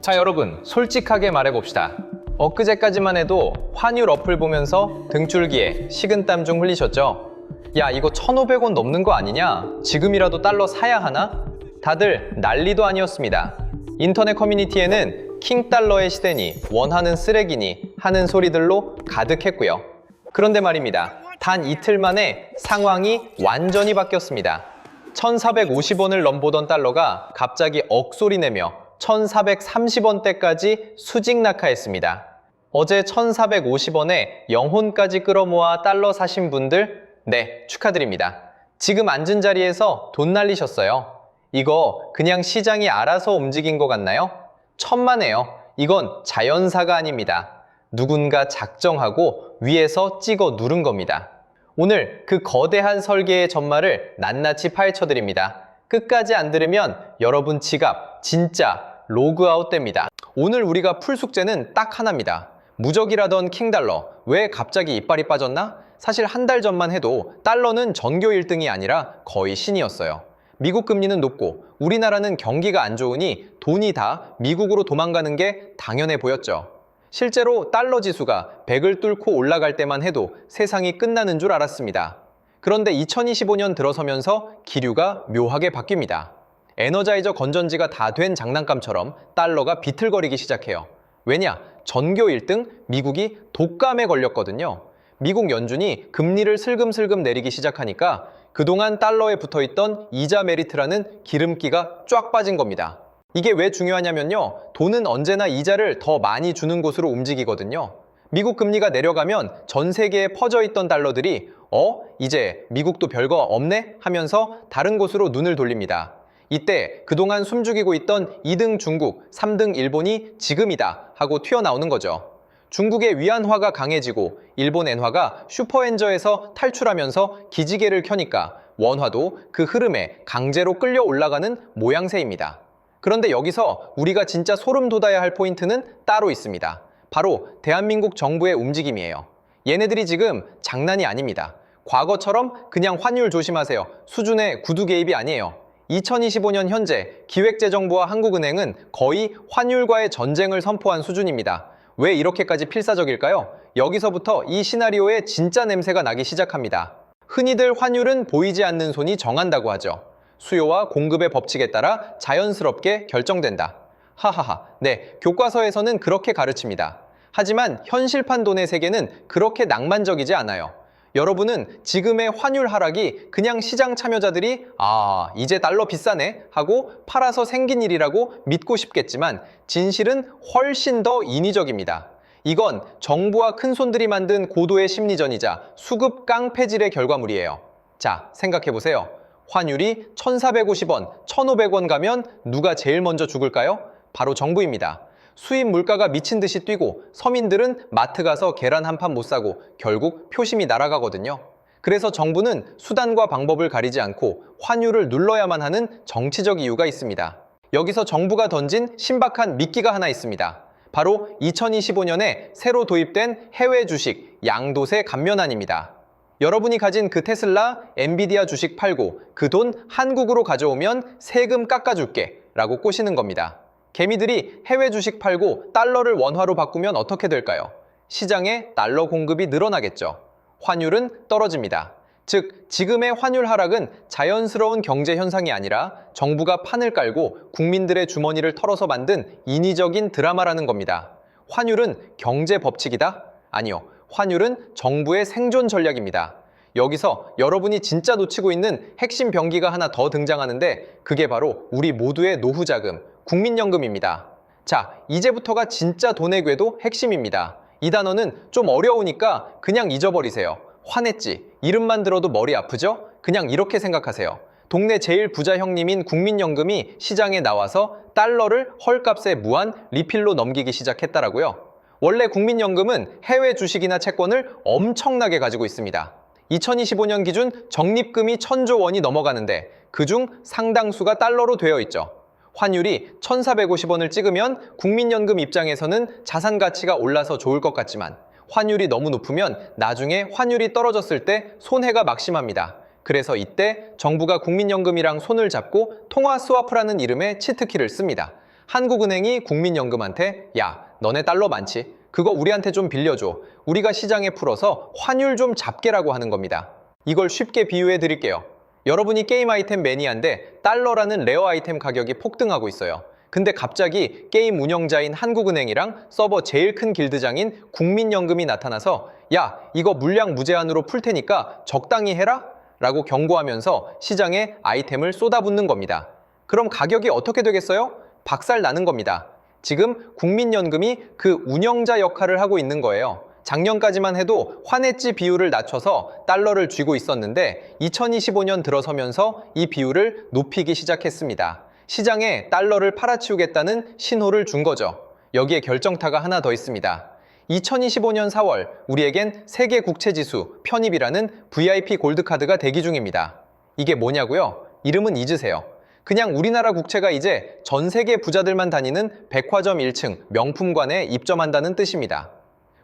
자, 여러분, 솔직하게 말해봅시다. 엊그제까지만 해도 환율 어플 보면서 등줄기에 식은땀 좀 흘리셨죠? 야, 이거 1,500원 넘는 거 아니냐? 지금이라도 달러 사야 하나? 다들 난리도 아니었습니다. 인터넷 커뮤니티에는 킹달러의 시대니 원하는 쓰레기니 하는 소리들로 가득했고요. 그런데 말입니다. 단 이틀 만에 상황이 완전히 바뀌었습니다. 1,450원을 넘보던 달러가 갑자기 억소리 내며 1,430원대까지 수직 낙하했습니다. 어제 1,450원에 영혼까지 끌어모아 달러 사신 분들, 네, 축하드립니다. 지금 앉은 자리에서 돈 날리셨어요. 이거 그냥 시장이 알아서 움직인 것 같나요? 천만에요. 이건 자연사가 아닙니다. 누군가 작정하고 위에서 찍어 누른 겁니다. 오늘 그 거대한 설계의 전말을 낱낱이 파헤쳐드립니다. 끝까지 안 들으면 여러분 지갑 진짜 로그아웃 됩니다. 오늘 우리가 풀 숙제는 딱 하나입니다. 무적이라던 킹달러, 왜 갑자기 이빨이 빠졌나? 사실 한 달 전만 해도 달러는 전교 1등이 아니라 거의 신이었어요. 미국 금리는 높고 우리나라는 경기가 안 좋으니 돈이 다 미국으로 도망가는 게 당연해 보였죠. 실제로 달러 지수가 100을 뚫고 올라갈 때만 해도 세상이 끝나는 줄 알았습니다. 그런데 2025년 들어서면서 기류가 묘하게 바뀝니다. 에너자이저 건전지가 다 된 장난감처럼 달러가 비틀거리기 시작해요. 왜냐? 전교 1등 미국이 독감에 걸렸거든요. 미국 연준이 금리를 슬금슬금 내리기 시작하니까 그동안 달러에 붙어있던 이자 메리트라는 기름기가 쫙 빠진 겁니다. 이게 왜 중요하냐면요. 돈은 언제나 이자를 더 많이 주는 곳으로 움직이거든요. 미국 금리가 내려가면 전 세계에 퍼져있던 달러들이 이제 미국도 별거 없네? 하면서 다른 곳으로 눈을 돌립니다. 이때 그동안 숨죽이고 있던 2등 중국, 3등 일본이 지금이다 하고 튀어나오는 거죠. 중국의 위안화가 강해지고 일본 엔화가 슈퍼엔저에서 탈출하면서 기지개를 켜니까 원화도 그 흐름에 강제로 끌려 올라가는 모양새입니다. 그런데 여기서 우리가 진짜 소름 돋아야 할 포인트는 따로 있습니다. 바로 대한민국 정부의 움직임이에요. 얘네들이 지금 장난이 아닙니다. 과거처럼 그냥 환율 조심하세요 수준의 구두 개입이 아니에요. 2025년 현재 기획재정부와 한국은행은 거의 환율과의 전쟁을 선포한 수준입니다. 왜 이렇게까지 필사적일까요? 여기서부터 이 시나리오의 진짜 냄새가 나기 시작합니다. 흔히들 환율은 보이지 않는 손이 정한다고 하죠. 수요와 공급의 법칙에 따라 자연스럽게 결정된다. 하하하, 네, 교과서에서는 그렇게 가르칩니다. 하지만 현실판 돈의 세계는 그렇게 낭만적이지 않아요. 여러분은 지금의 환율 하락이 그냥 시장 참여자들이 이제 달러 비싸네 하고 팔아서 생긴 일이라고 믿고 싶겠지만 진실은 훨씬 더 인위적입니다. 이건 정부와 큰손들이 만든 고도의 심리전이자 수급 깡패질의 결과물이에요. 자, 생각해보세요. 환율이 1,450원, 1,500원 가면 누가 제일 먼저 죽을까요? 바로 정부입니다. 수입 물가가 미친 듯이 뛰고 서민들은 마트 가서 계란 한 판 못 사고 결국 표심이 날아가거든요. 그래서 정부는 수단과 방법을 가리지 않고 환율을 눌러야만 하는 정치적 이유가 있습니다. 여기서 정부가 던진 신박한 미끼가 하나 있습니다. 바로 2025년에 새로 도입된 해외 주식 양도세 감면안입니다. 여러분이 가진 그 테슬라, 엔비디아 주식 팔고 그 돈 한국으로 가져오면 세금 깎아줄게 라고 꼬시는 겁니다. 개미들이 해외 주식 팔고 달러를 원화로 바꾸면 어떻게 될까요? 시장에 달러 공급이 늘어나겠죠. 환율은 떨어집니다. 즉, 지금의 환율 하락은 자연스러운 경제 현상이 아니라 정부가 판을 깔고 국민들의 주머니를 털어서 만든 인위적인 드라마라는 겁니다. 환율은 경제 법칙이다? 아니요. 환율은 정부의 생존 전략입니다. 여기서 여러분이 진짜 놓치고 있는 핵심 병기가 하나 더 등장하는데 그게 바로 우리 모두의 노후자금, 국민연금입니다. 자, 이제부터가 진짜 돈의 궤도 핵심입니다. 이 단어는 좀 어려우니까 그냥 잊어버리세요. 화냈지? 이름만 들어도 머리 아프죠? 그냥 이렇게 생각하세요. 동네 제일 부자 형님인 국민연금이 시장에 나와서 달러를 헐값에 무한 리필로 넘기기 시작했다라고요. 원래 국민연금은 해외 주식이나 채권을 엄청나게 가지고 있습니다. 2025년 기준 적립금이 1,000조 원이 넘어가는데 그중 상당수가 달러로 되어 있죠. 환율이 1,450원을 찍으면 국민연금 입장에서는 자산 가치가 올라서 좋을 것 같지만 환율이 너무 높으면 나중에 환율이 떨어졌을 때 손해가 막심합니다. 그래서 이때 정부가 국민연금이랑 손을 잡고 통화 스와프라는 이름의 치트키를 씁니다. 한국은행이 국민연금한테 야, 너네 달러 많지? 그거 우리한테 좀 빌려줘. 우리가 시장에 풀어서 환율 좀 잡게라고 하는 겁니다. 이걸 쉽게 비유해 드릴게요. 여러분이 게임 아이템 매니아인데 달러라는 레어 아이템 가격이 폭등하고 있어요. 근데 갑자기 게임 운영자인 한국은행이랑 서버 제일 큰 길드장인 국민연금이 나타나서 야, 이거 물량 무제한으로 풀 테니까 적당히 해라? 라고 경고하면서 시장에 아이템을 쏟아붓는 겁니다. 그럼 가격이 어떻게 되겠어요? 박살 나는 겁니다. 지금 국민연금이 그 운영자 역할을 하고 있는 거예요. 작년까지만 해도 환해지 비율을 낮춰서 달러를 쥐고 있었는데 2025년 들어서면서 이 비율을 높이기 시작했습니다. 시장에 달러를 팔아치우겠다는 신호를 준 거죠. 여기에 결정타가 하나 더 있습니다. 2025년 4월 우리에겐 세계 국채지수 편입이라는 VIP 골드카드가 대기 중입니다. 이게 뭐냐고요? 이름은 잊으세요. 그냥 우리나라 국채가 이제 전 세계 부자들만 다니는 백화점 1층 명품관에 입점한다는 뜻입니다.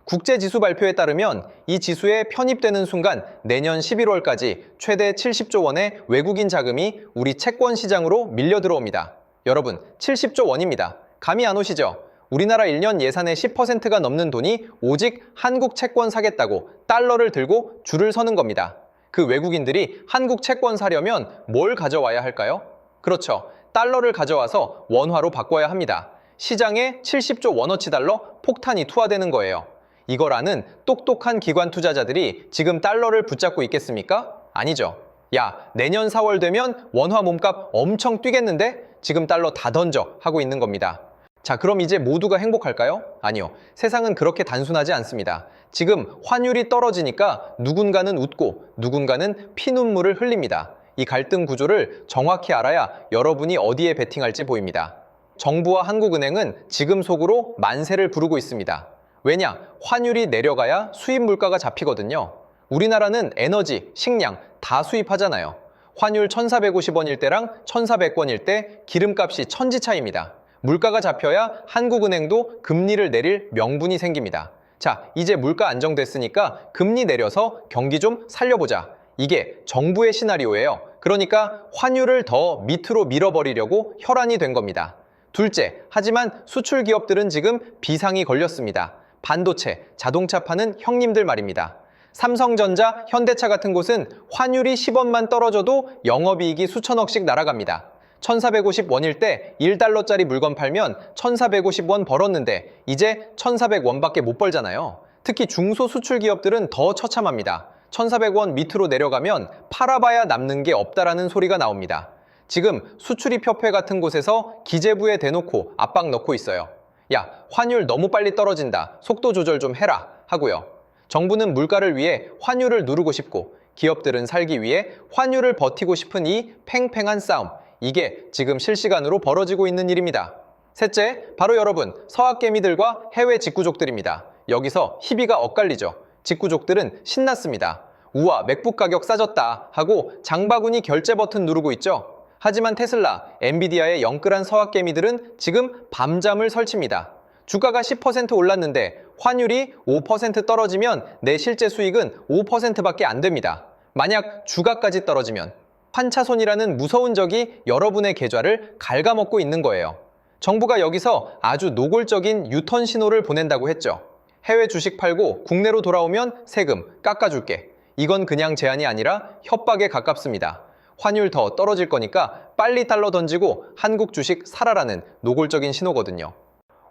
국제지수 발표에 따르면 이 지수에 편입되는 순간 내년 11월까지 최대 70조 원의 외국인 자금이 우리 채권 시장으로 밀려 들어옵니다. 여러분, 70조 원입니다. 감이 안 오시죠? 우리나라 1년 예산의 10%가 넘는 돈이 오직 한국 채권 사겠다고 달러를 들고 줄을 서는 겁니다. 그 외국인들이 한국 채권 사려면 뭘 가져와야 할까요? 그렇죠. 달러를 가져와서 원화로 바꿔야 합니다. 시장에 70조 원어치 달러 폭탄이 투하되는 거예요. 이걸 아는 똑똑한 기관 투자자들이 지금 달러를 붙잡고 있겠습니까? 아니죠. 야, 내년 4월 되면 원화 몸값 엄청 뛰겠는데? 지금 달러 다 던져 하고 있는 겁니다. 자, 그럼 이제 모두가 행복할까요? 아니요. 세상은 그렇게 단순하지 않습니다. 지금 환율이 떨어지니까 누군가는 웃고 누군가는 피눈물을 흘립니다. 이 갈등 구조를 정확히 알아야 여러분이 어디에 베팅할지 보입니다. 정부와 한국은행은 지금 속으로 만세를 부르고 있습니다. 왜냐? 환율이 내려가야 수입 물가가 잡히거든요. 우리나라는 에너지, 식량 다 수입하잖아요. 환율 1,450원일 때랑 1,400원일 때 기름값이 천지 차이입니다. 물가가 잡혀야 한국은행도 금리를 내릴 명분이 생깁니다. 자, 이제 물가 안정됐으니까 금리 내려서 경기 좀 살려보자. 이게 정부의 시나리오예요. 그러니까 환율을 더 밑으로 밀어버리려고 혈안이 된 겁니다. 둘째, 하지만 수출 기업들은 지금 비상이 걸렸습니다. 반도체, 자동차 파는 형님들 말입니다. 삼성전자, 현대차 같은 곳은 환율이 10원만 떨어져도 영업이익이 수천억씩 날아갑니다. 1,450원일 때 1달러짜리 물건 팔면 1,450원 벌었는데 이제 1,400원밖에 못 벌잖아요. 특히 중소수출 기업들은 더 처참합니다. 1,400원 밑으로 내려가면 팔아봐야 남는 게 없다라는 소리가 나옵니다. 지금 수출입협회 같은 곳에서 기재부에 대놓고 압박 넣고 있어요. 야, 환율 너무 빨리 떨어진다. 속도 조절 좀 해라. 하고요. 정부는 물가를 위해 환율을 누르고 싶고 기업들은 살기 위해 환율을 버티고 싶은 이 팽팽한 싸움. 이게 지금 실시간으로 벌어지고 있는 일입니다. 셋째, 바로 여러분, 서학개미들과 해외 직구족들입니다. 여기서 희비가 엇갈리죠. 직구족들은 신났습니다. 우와, 맥북 가격 싸졌다 하고 장바구니 결제 버튼 누르고 있죠. 하지만 테슬라, 엔비디아의 영끌한 서학개미들은 지금 밤잠을 설칩니다. 주가가 10% 올랐는데 환율이 5% 떨어지면 내 실제 수익은 5%밖에 안 됩니다. 만약 주가까지 떨어지면 환차손이라는 무서운 적이 여러분의 계좌를 갉아먹고 있는 거예요. 정부가 여기서 아주 노골적인 유턴 신호를 보낸다고 했죠. 해외 주식 팔고 국내로 돌아오면 세금 깎아줄게. 이건 그냥 제안이 아니라 협박에 가깝습니다. 환율 더 떨어질 거니까 빨리 달러 던지고 한국 주식 사라라는 노골적인 신호거든요.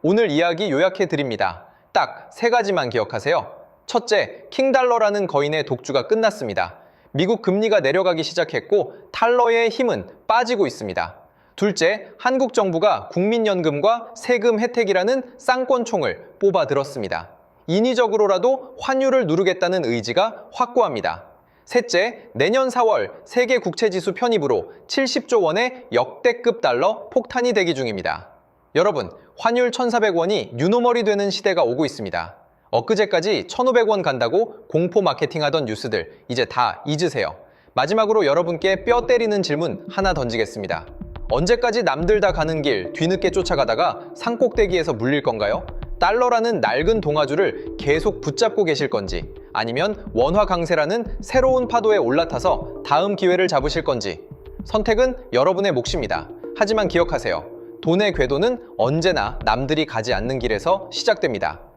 오늘 이야기 요약해 드립니다. 딱 3가지만 기억하세요. 첫째, 킹달러라는 거인의 독주가 끝났습니다. 미국 금리가 내려가기 시작했고 달러의 힘은 빠지고 있습니다. 둘째, 한국 정부가 국민연금과 세금 혜택이라는 쌍권총을 뽑아 들었습니다. 인위적으로라도 환율을 누르겠다는 의지가 확고합니다. 셋째, 내년 4월 세계 국채지수 편입으로 70조 원의 역대급 달러 폭탄이 대기 중입니다. 여러분, 환율 1,400원이 뉴노멀이 되는 시대가 오고 있습니다. 엊그제까지 1,500원 간다고 공포 마케팅하던 뉴스들 이제 다 잊으세요. 마지막으로 여러분께 뼈 때리는 질문 하나 던지겠습니다. 언제까지 남들 다 가는 길 뒤늦게 쫓아가다가 산꼭대기에서 물릴 건가요? 달러라는 낡은 동아줄을 계속 붙잡고 계실 건지, 아니면 원화 강세라는 새로운 파도에 올라타서 다음 기회를 잡으실 건지, 선택은 여러분의 몫입니다. 하지만 기억하세요. 돈의 궤도는 언제나 남들이 가지 않는 길에서 시작됩니다.